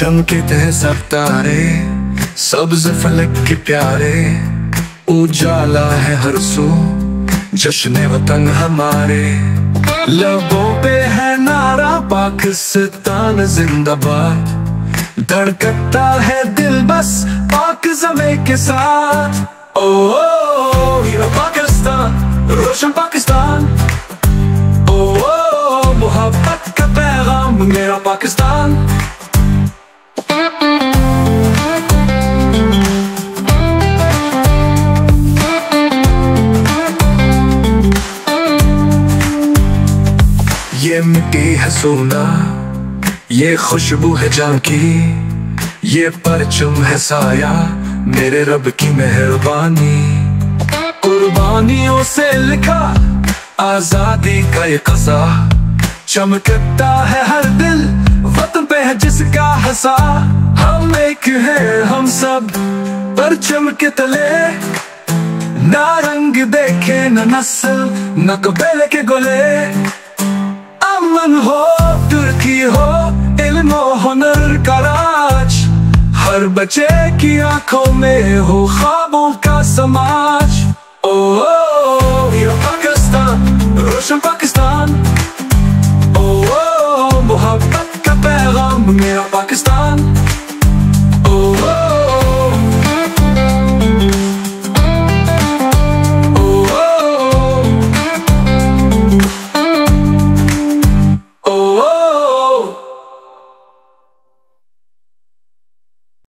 चमकते हैं सब तारे, सब्ज फलक के प्यारे, उजाला है हर सू, जश्न वतन हमारे। लबों पे है नारा पाकिस्तान जिंदाबाद, धड़कता है दिल बस पाक ज़मे के साथ। ओ हीरा पाकिस्तान, रोशन पाकिस्तान, ओ मोहब्बत का पैगाम मेरा पाकिस्तान। ये मिट्टी है सोना, ये खुशबू है जान की, ये परचम है साया मेरे रब की मेहरबानी। कुर्बानियों से लिखा आजादी का ये कसा, चमकता है हर दिल वतन पे है जिसका हंसा। हम एक है हम सब परचम के तले, ना रंग देखे न नस्ल न कबीले के गोले। अमन हो तुर्की हो इल्म हो हुनर का राज, हर बच्चे की आंखों में हो ख्वाबों का समाज। ओ हीरा पाकिस्तान, रोशन पाकिस्तान, ओ मोहब्बत का पैगाम मेरा पाकिस्तान।